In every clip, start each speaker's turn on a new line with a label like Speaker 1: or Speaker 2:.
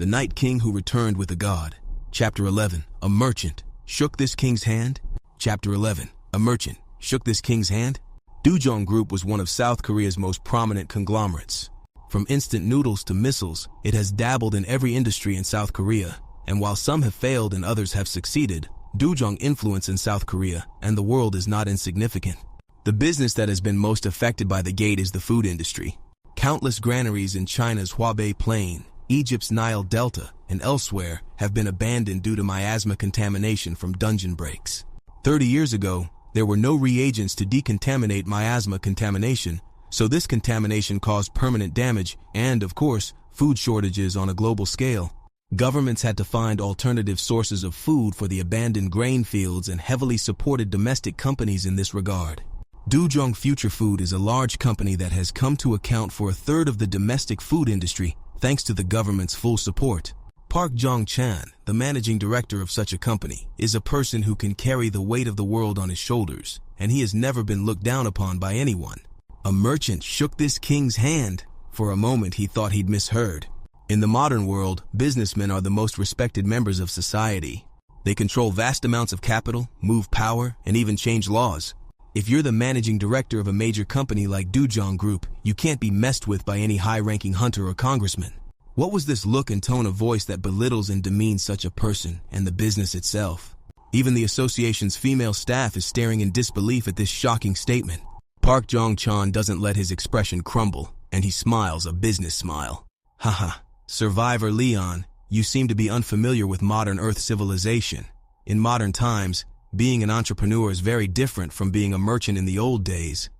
Speaker 1: The Night King Who Returned with a God. Chapter 11. A merchant shook this king's hand. Chapter 11. A merchant shook this king's hand. Dujong Group was one of South Korea's most prominent conglomerates. From instant noodles to missiles, it has dabbled in every industry in South Korea, and while some have failed and others have succeeded, Dujong influence in South Korea and the world is not insignificant. The business that has been most affected by the gate is the food industry. Countless granaries in China's Hubei Plain, Egypt's Nile Delta, and elsewhere have been abandoned due to miasma contamination from dungeon breaks. 30 years ago, there were no reagents to decontaminate miasma contamination, so this contamination caused permanent damage and, of course, food shortages on a global scale. Governments had to find alternative sources of food for the abandoned grain fields and heavily supported domestic companies in this regard. Dujong Future Food is a large company that has come to account for a third of the domestic food industry thanks to the government's full support. Park Jong-chan, the managing director of such a company, is a person who can carry the weight of the world on his shoulders, and he has never been looked down upon by anyone. A merchant shook this king's hand. For a moment he thought he'd misheard. In the modern world, businessmen are the most respected members of society. They control vast amounts of capital, move power, and even change laws. If you're the managing director of a major company like Dujong Group, you can't be messed with by any high-ranking hunter or congressman. What was this look and tone of voice that belittles and demeans such a person and the business itself? Even the association's female staff is staring in disbelief at this shocking statement. Park Jong-chan doesn't let his expression crumble, and he smiles a business smile. Haha, Survivor Leon, you seem to be unfamiliar with modern Earth civilization. In modern times, being an entrepreneur is very different from being a merchant in the old days.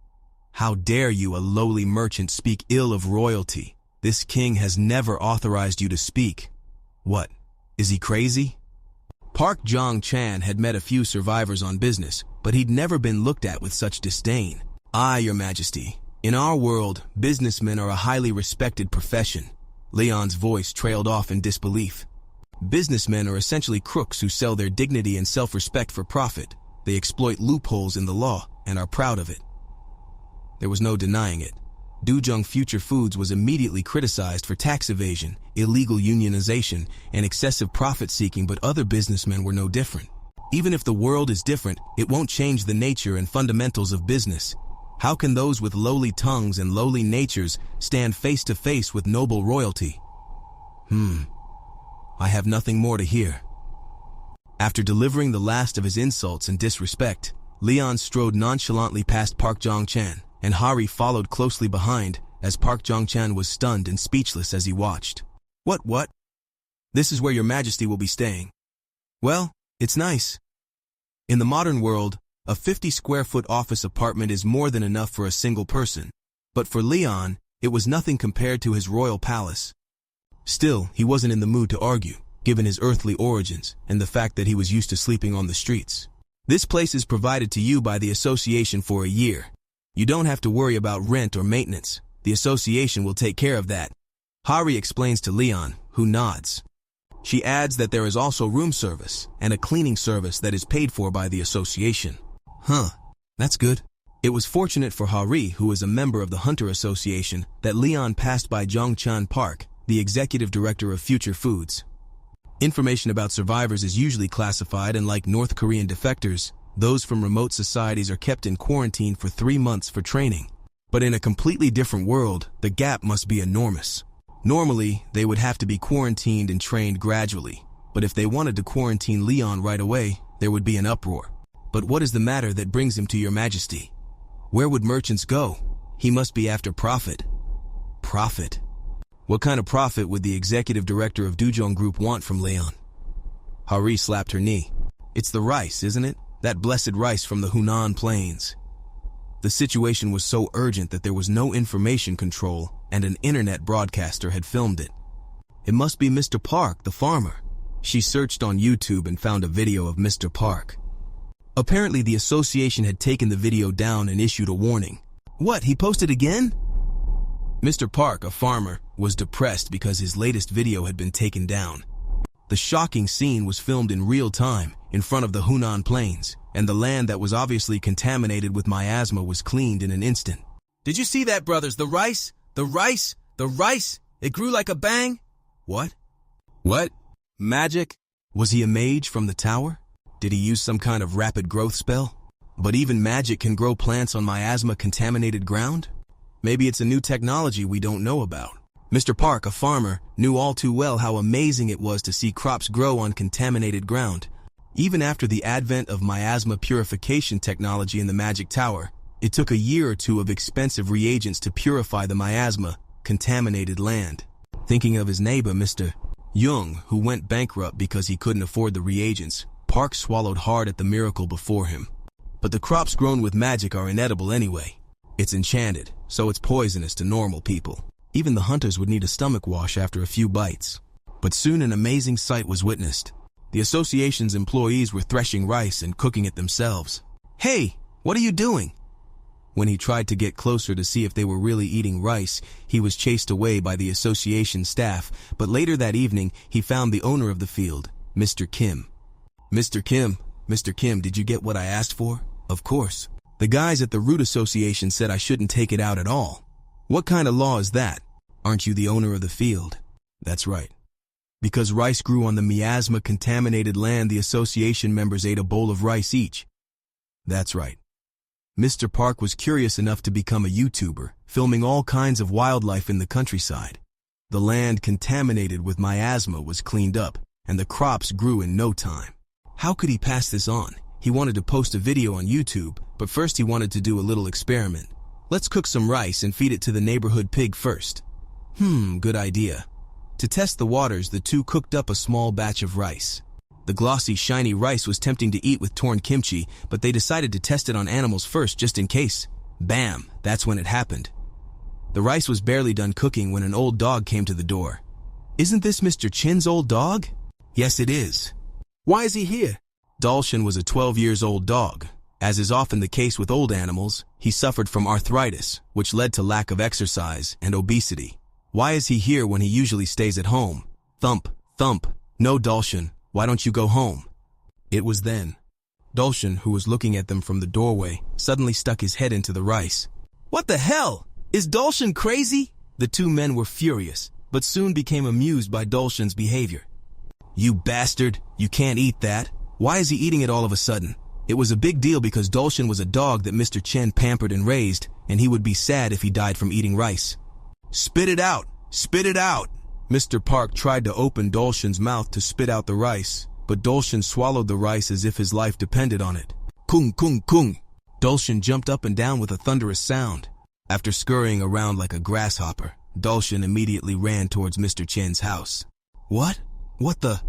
Speaker 1: How dare you, a lowly merchant, speak ill of royalty? This king has never authorized you to speak. What? Is he crazy? Park Jong-chan had met a few survivors on business, but he'd never been looked at with such disdain. Aye, Your Majesty. In our world, businessmen are a highly respected profession. Leon's voice trailed off in disbelief. Businessmen are essentially crooks who sell their dignity and self-respect for profit. They exploit loopholes in the law and are proud of it. There was no denying it. Dujong Future Foods was immediately criticized for tax evasion, illegal unionization, and excessive profit-seeking, but other businessmen were no different. Even if the world is different, it won't change the nature and fundamentals of business. How can those with lowly tongues and lowly natures stand face to face with noble royalty? I have nothing more to hear. After delivering the last of his insults and disrespect, Leon strode nonchalantly past Park Jong-chan, and Hari followed closely behind as Park Jong-chan was stunned and speechless as he watched. What? This is where Your Majesty will be staying. Well, it's nice. In the modern world, a 50-square-foot office apartment is more than enough for a single person. But for Leon, it was nothing compared to his royal palace. Still, he wasn't in the mood to argue, given his earthly origins and the fact that he was used to sleeping on the streets. This place is provided to you by the association for a year. You don't have to worry about rent or maintenance. The association will take care of that. Hari explains to Leon, who nods. She adds that there is also room service and a cleaning service that is paid for by the association. That's good. It was fortunate for Hari, who is a member of the Hunter Association, that Leon passed by Jong-chan Park, the executive director of Future Foods. Information about survivors is usually classified, and like North Korean defectors, those from remote societies are kept in quarantine for 3 months for training. But in a completely different world, the gap must be enormous. Normally, they would have to be quarantined and trained gradually, but if they wanted to quarantine Leon right away, there would be an uproar. But what is the matter that brings him to Your Majesty? Where would merchants go? He must be after profit. Profit? What kind of profit would the executive director of Dujong Group want from Leon? Hari slapped her knee. It's the rice, isn't it? That blessed rice from the Hunan Plains. The situation was so urgent that there was no information control, and an internet broadcaster had filmed it. It must be Mr. Park, the farmer. She searched on YouTube and found a video of Mr. Park. Apparently, the association had taken the video down and issued a warning. What, he posted again? Mr. Park, a farmer, was depressed because his latest video had been taken down. The shocking scene was filmed in real time in front of the Hunan Plains, and the land that was obviously contaminated with miasma was cleaned in an instant. Did you see that, brothers? The rice? It grew like a bang? What? What? Magic? Was he a mage from the tower? Did he use some kind of rapid growth spell? But even magic can grow plants on miasma-contaminated ground? Maybe it's a new technology we don't know about. Mr. Park, a farmer, knew all too well how amazing it was to see crops grow on contaminated ground. Even after the advent of miasma purification technology in the Magic Tower, it took a year or two of expensive reagents to purify the miasma-contaminated land. Thinking of his neighbor, Mr. Young, who went bankrupt because he couldn't afford the reagents, Park swallowed hard at the miracle before him. But the crops grown with magic are inedible anyway. It's enchanted, so it's poisonous to normal people. Even the hunters would need a stomach wash after a few bites. But soon an amazing sight was witnessed. The association's employees were threshing rice and cooking it themselves. "Hey, what are you doing?" When he tried to get closer to see if they were really eating rice, he was chased away by the association staff, but later that evening, he found the owner of the field, Mr. Kim. Mr. Kim, did you get what I asked for? Of course. The guys at the Root Association said I shouldn't take it out at all. What kind of law is that? Aren't you the owner of the field? That's right. Because rice grew on the miasma-contaminated land, the association members ate a bowl of rice each. That's right. Mr. Park was curious enough to become a YouTuber, filming all kinds of wildlife in the countryside. The land contaminated with miasma was cleaned up, and the crops grew in no time. How could he pass this on? He wanted to post a video on YouTube, but first he wanted to do a little experiment. Let's cook some rice and feed it to the neighborhood pig first. Good idea. To test the waters, the two cooked up a small batch of rice. The glossy, shiny rice was tempting to eat with torn kimchi, but they decided to test it on animals first just in case. Bam! That's when it happened. The rice was barely done cooking when an old dog came to the door. "Isn't this Mr. Chin's old dog?" "Yes, it is." "Why is he here?" Dalshan was a 12-year-old dog. As is often the case with old animals, he suffered from arthritis, which led to lack of exercise and obesity. Why is he here when he usually stays at home? Thump, thump. "No, Dalshan, why don't you go home?" It was then. Dalshan, who was looking at them from the doorway, suddenly stuck his head into the rice. "What the hell? Is Dalshan crazy?" The two men were furious, but soon became amused by Dalshan's behavior. "You bastard, you can't eat that. Why is he eating it all of a sudden?" It was a big deal because Dalshan was a dog that Mr. Chen pampered and raised, and he would be sad if he died from eating rice. "Spit it out! Spit it out!" Mr. Park tried to open Dalshan's mouth to spit out the rice, but Dalshan swallowed the rice as if his life depended on it. Kung, kung, kung! Dalshan jumped up and down with a thunderous sound. After scurrying around like a grasshopper, Dalshan immediately ran towards Mr. Chen's house. What? What the?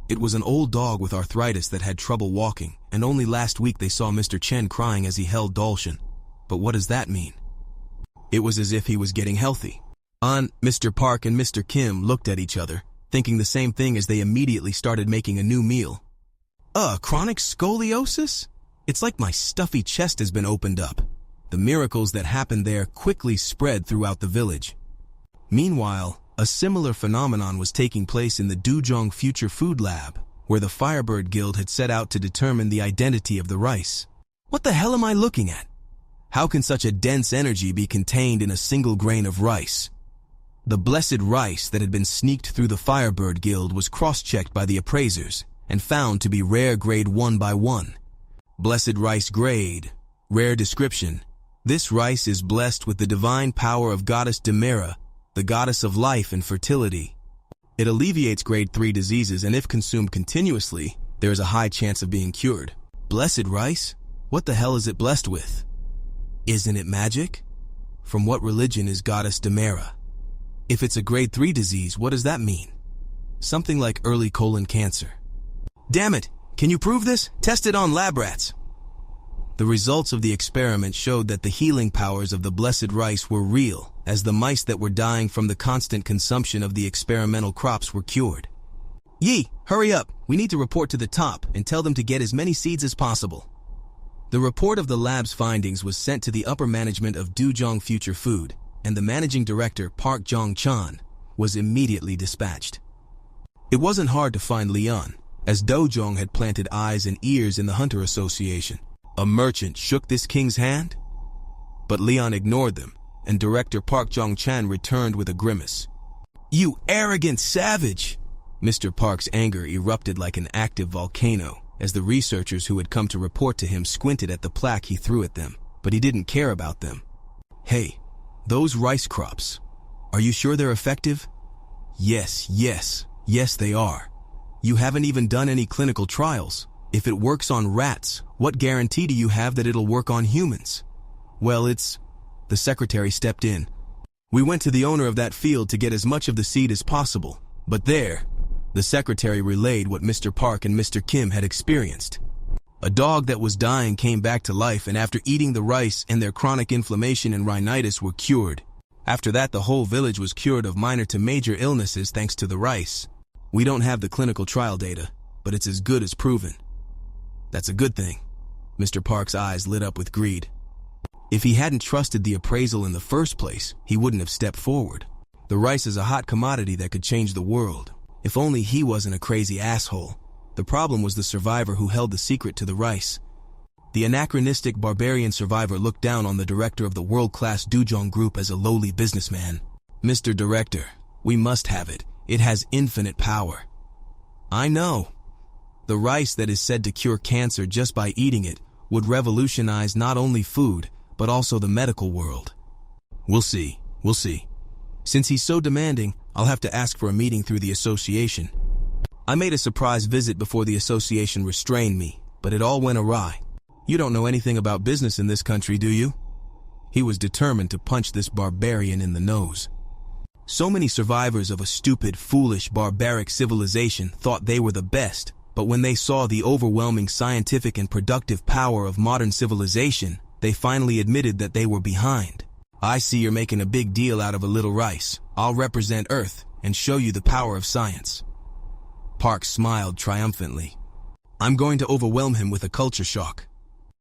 Speaker 1: It was an old dog with arthritis that had trouble walking, and only last week they saw Mr. Chen crying as he held Dalshan. But what does that mean? It was as if he was getting healthy. Mr. Park and Mr. Kim looked at each other, thinking the same thing as they immediately started making a new meal. Chronic scoliosis? It's like my stuffy chest has been opened up. The miracles that happened there quickly spread throughout the village. Meanwhile, a similar phenomenon was taking place in the Duzhong Future Food Lab, where the Firebird Guild had set out to determine the identity of the rice. What the hell am I looking at? How can such a dense energy be contained in a single grain of rice? The blessed rice that had been sneaked through the Firebird Guild was cross-checked by the appraisers and found to be rare grade 1 by 1. Blessed rice grade, rare description. This rice is blessed with the divine power of Goddess Demera, the goddess of life and fertility. It alleviates grade 3 diseases, and if consumed continuously, there is a high chance of being cured. Blessed rice? What the hell is it blessed with? Isn't it magic? From what religion is Goddess Demera? If it's a grade 3 disease, what does that mean? Something like early colon cancer. Damn it! Can you prove this? Test it on lab rats. The results of the experiment showed that the healing powers of the blessed rice were real, as the mice that were dying from the constant consumption of the experimental crops were cured. Yi, hurry up! We need to report to the top and tell them to get as many seeds as possible. The report of the lab's findings was sent to the upper management of Duzhong Future Food, and the managing director, Park Jong-chan, was immediately dispatched. It wasn't hard to find Leon, as Dojong had planted eyes and ears in the Hunter Association. A merchant shook this king's hand? But Leon ignored them, and director Park Jong-chan returned with a grimace. You arrogant savage! Mr. Park's anger erupted like an active volcano as the researchers who had come to report to him squinted at the plaque he threw at them, but he didn't care about them. Hey, those rice crops, are you sure they're effective? Yes, they are. You haven't even done any clinical trials. If it works on rats, what guarantee do you have that it'll work on humans? Well, the secretary stepped in. We went to the owner of that field to get as much of the seed as possible, but there, the secretary relayed what Mr. Park and Mr. Kim had experienced. A dog that was dying came back to life, and after eating the rice and their chronic inflammation and rhinitis were cured. After that, the whole village was cured of minor to major illnesses thanks to the rice. We don't have the clinical trial data, but it's as good as proven. That's a good thing. Mr. Park's eyes lit up with greed. If he hadn't trusted the appraisal in the first place, he wouldn't have stepped forward. The rice is a hot commodity that could change the world. If only he wasn't a crazy asshole. The problem was the survivor who held the secret to the rice. The anachronistic barbarian survivor looked down on the director of the world-class Dujong Group as a lowly businessman. Mr. Director, we must have it. It has infinite power. I know. The rice that is said to cure cancer just by eating it would revolutionize not only food, but also the medical world. We'll see. Since he's so demanding, I'll have to ask for a meeting through the association. I made a surprise visit before the association restrained me, but it all went awry. You don't know anything about business in this country, do you? He was determined to punch this barbarian in the nose. So many survivors of a stupid, foolish, barbaric civilization thought they were the best, but when they saw the overwhelming scientific and productive power of modern civilization, they finally admitted that they were behind. I see you're making a big deal out of a little rice. I'll represent Earth and show you the power of science. Park smiled triumphantly. I'm going to overwhelm him with a culture shock.